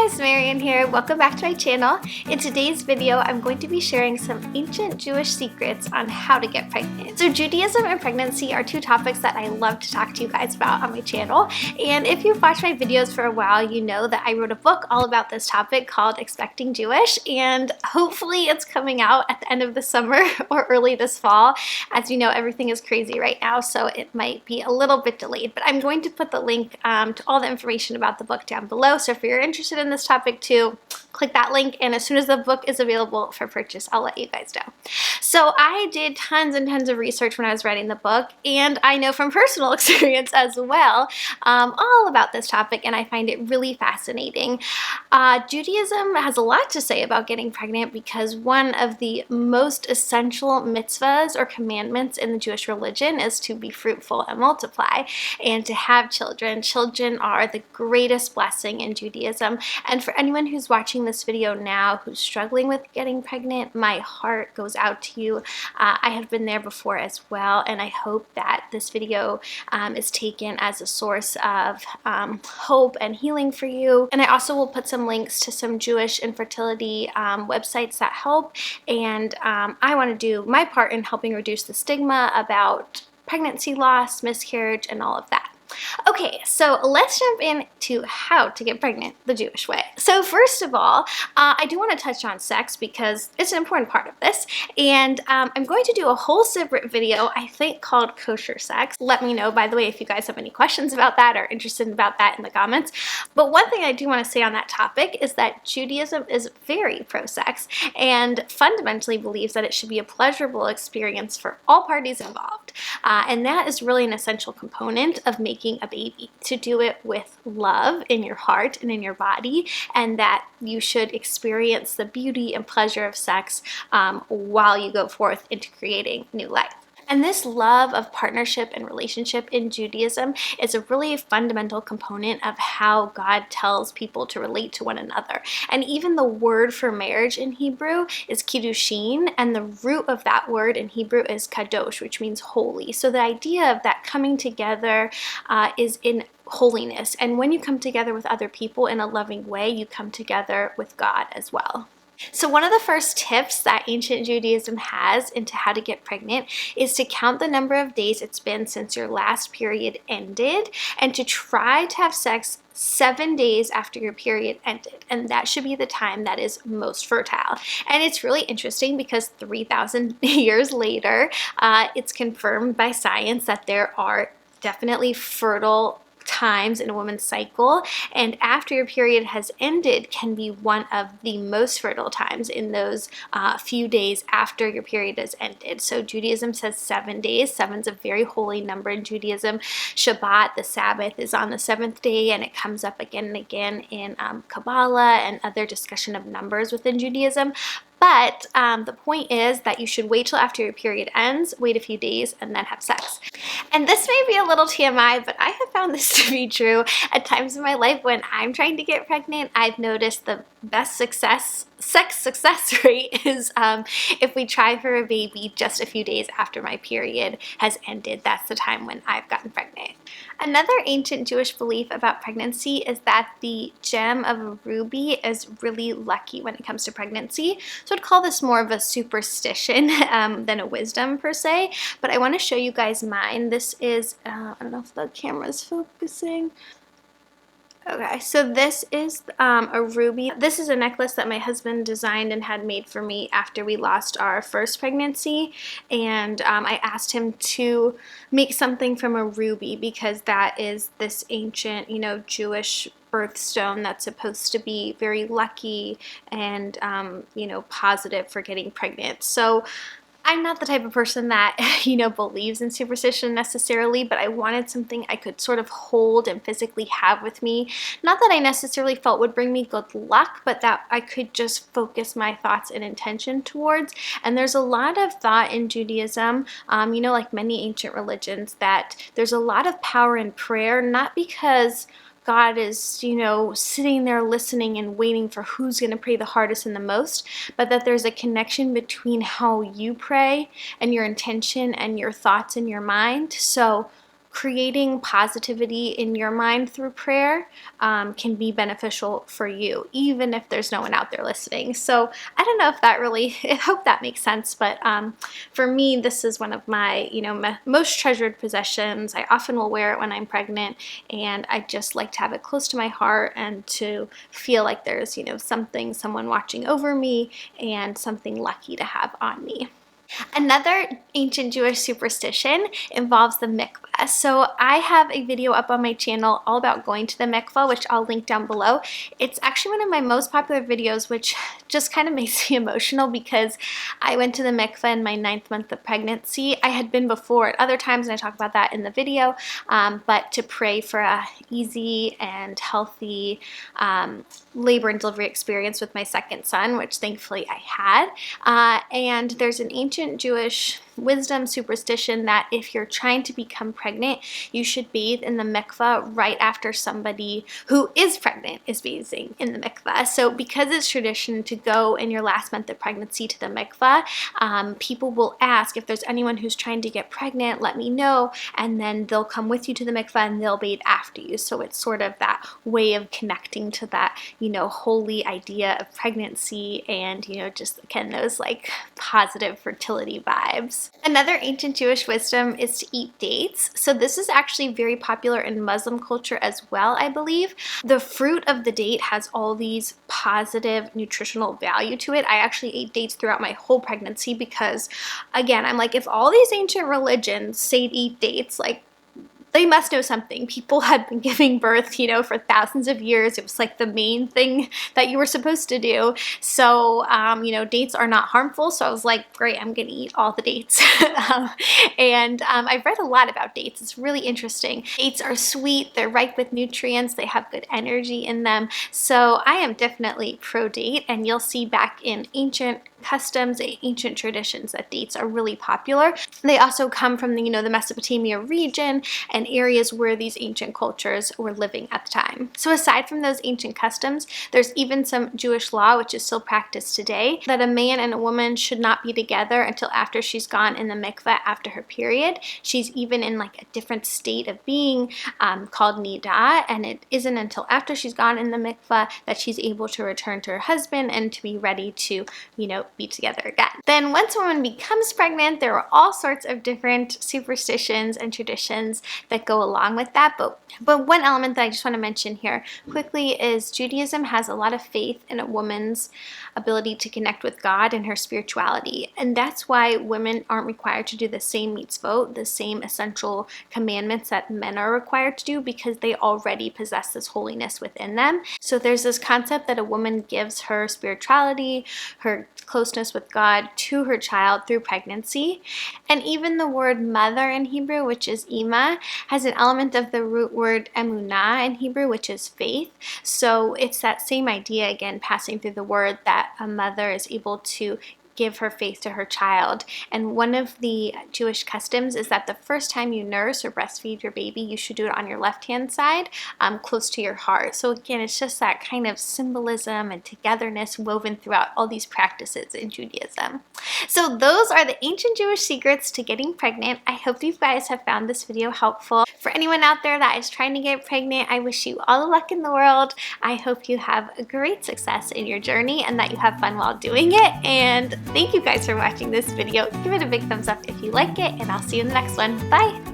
guys, Marian here. Welcome back to my channel. In today's video, I'm going to be sharing some ancient Jewish secrets on how to get pregnant. So Judaism and pregnancy are two topics that I love to talk to you guys about on my channel. And if you've watched my videos for a while, you know that I wrote a book all about this topic called Expecting Jewish, and hopefully it's coming out at the end of the summer or early this fall. As you know, everything is crazy right now, so it might be a little bit delayed, but I'm going to put the link to all the information about the book down below. So if you're interested in this topic too, click that link, and as soon as the book is available for purchase, I'll let you guys know. So I did tons and tons of research when I was writing the book, and I know from personal experience as well all about this topic, and I find it really fascinating. Judaism has a lot to say about getting pregnant because one of the most essential mitzvahs or commandments in the Jewish religion is to be fruitful and multiply and to have children. Children are the greatest blessing in Judaism, and for anyone who's watching this video now who's struggling with getting pregnant, my heart goes out to you. I have been there before as well, and I hope that this video is taken as a source of hope and healing for you. And I also will put some links to some Jewish infertility websites that help, and I want to do my part in helping reduce the stigma about pregnancy loss, miscarriage, and all of that. Okay, so let's jump into how to get pregnant the Jewish way. So first of all, I do want to touch on sex because it's an important part of this, and I'm going to do a whole separate video, I think, called Kosher Sex. Let me know, by the way, if you guys have any questions about that or interested about that in the comments. But one thing I do want to say on that topic is that Judaism is very pro-sex and fundamentally believes that it should be a pleasurable experience for all parties involved. And that is really an essential component of making a baby, to do it with love in your heart and in your body, and that you should experience the beauty and pleasure of sex while you go forth into creating new life. And this love of partnership and relationship in Judaism is a really fundamental component of how God tells people to relate to one another. And even the word for marriage in Hebrew is kiddushin, and the root of that word in Hebrew is kadosh, which means holy. So the idea of that coming together is in holiness. And when you come together with other people in a loving way, you come together with God as well. So one of the first tips that ancient Judaism has into how to get pregnant is to count the number of days it's been since your last period ended, and to try to have sex 7 days after your period ended, and that should be the time that is most fertile. And it's really interesting because 3,000 years later, it's confirmed by science that there are definitely fertile times in a woman's cycle, and after your period has ended can be one of the most fertile times in those few days after your period has ended. So Judaism says 7 days. 7's a very holy number in Judaism. Shabbat, the Sabbath, is on the 7th day, and it comes up again and again in Kabbalah and other discussion of numbers within Judaism. But the point is that you should wait till after your period ends, wait a few days, and then have sex. And this may be a little TMI, but I have found this to be true. At times in my life when I'm trying to get pregnant, I've noticed the best sex success rate is if we try for a baby just a few days after my period has ended. That's the time when I've gotten pregnant. Another ancient Jewish belief about pregnancy is that the gem of a ruby is really lucky when it comes to pregnancy. So I'd call this more of a superstition than a wisdom per se, but I want to show you guys mine. This is, I don't know if the camera's focusing. Okay, so this is a ruby. This is a necklace that my husband designed and had made for me after we lost our first pregnancy, and I asked him to make something from a ruby because that is this ancient, Jewish birthstone that's supposed to be very lucky and, positive for getting pregnant. So I'm not the type of person that, believes in superstition necessarily, but I wanted something I could sort of hold and physically have with me. Not that I necessarily felt would bring me good luck, but that I could just focus my thoughts and intention towards. And there's a lot of thought in Judaism, like many ancient religions, that there's a lot of power in prayer, not because God is, sitting there listening and waiting for who's going to pray the hardest and the most, but that there's a connection between how you pray and your intention and your thoughts in your mind. So creating positivity in your mind through prayer can be beneficial for you, even if there's no one out there listening. So I don't know if that really, I hope that makes sense, but for me, this is one of my, most treasured possessions. I often will wear it when I'm pregnant, and I just like to have it close to my heart and to feel like there's, someone watching over me and something lucky to have on me. Another ancient Jewish superstition involves the mikveh. So I have a video up on my channel all about going to the mikveh, which I'll link down below. It's actually one of my most popular videos, which just kind of makes me emotional because I went to the mikveh in my 9th month of pregnancy. I had been before at other times, and I talk about that in the video, but to pray for a easy and healthy labor and delivery experience with my second son, which thankfully I had. And there's an ancient Jewish wisdom superstition that if you're trying to become pregnant, you should bathe in the mikveh right after somebody who is pregnant is bathing in the mikveh. So because it's tradition to go in your last month of pregnancy to the mikveh, people will ask if there's anyone who's trying to get pregnant, let me know, and then they'll come with you to the mikveh and they'll bathe after you. So it's sort of that way of connecting to that, holy idea of pregnancy and, just again, those like positive fertility vibes. Another ancient Jewish wisdom is to eat dates. So this is actually very popular in Muslim culture as well, I believe. The fruit of the date has all these positive nutritional value to it. I actually ate dates throughout my whole pregnancy because, again, I'm like, if all these ancient religions say to eat dates, like, they must know something. People had been giving birth, for thousands of years. It was like the main thing that you were supposed to do. So, dates are not harmful. So I was like, great, I'm going to eat all the dates. I've read a lot about dates. It's really interesting. Dates are sweet. They're ripe with nutrients. They have good energy in them. So I am definitely pro date. And you'll see back in ancient customs, ancient traditions, that dates are really popular. They also come from the Mesopotamia region and areas where these ancient cultures were living at the time. So aside from those ancient customs, there's even some Jewish law, which is still practiced today, that a man and a woman should not be together until after she's gone in the mikveh after her period. She's even in like a different state of being called nidah, and it isn't until after she's gone in the mikveh that she's able to return to her husband and to be ready to, be together again. Then once a woman becomes pregnant, there are all sorts of different superstitions and traditions that go along with that. But one element that I just want to mention here quickly is Judaism has a lot of faith in a woman's ability to connect with God and her spirituality. And that's why women aren't required to do the same mitzvot, the same essential commandments that men are required to do, because they already possess this holiness within them. So there's this concept that a woman gives her spirituality, her closeness with God to her child through pregnancy. And even the word mother in Hebrew, which is ima, has an element of the root word emunah in Hebrew, which is faith. So it's that same idea, again, passing through the word, that a mother is able to give her faith to her child. And one of the Jewish customs is that the first time you nurse or breastfeed your baby, you should do it on your left-hand side, close to your heart. So again, it's just that kind of symbolism and togetherness woven throughout all these practices in Judaism. So those are the ancient Jewish secrets to getting pregnant. I hope you guys have found this video helpful. For anyone out there that is trying to get pregnant, I wish you all the luck in the world. I hope you have a great success in your journey and that you have fun while doing it. And thank you guys for watching this video. Give it a big thumbs up if you like it, and I'll see you in the next one. Bye!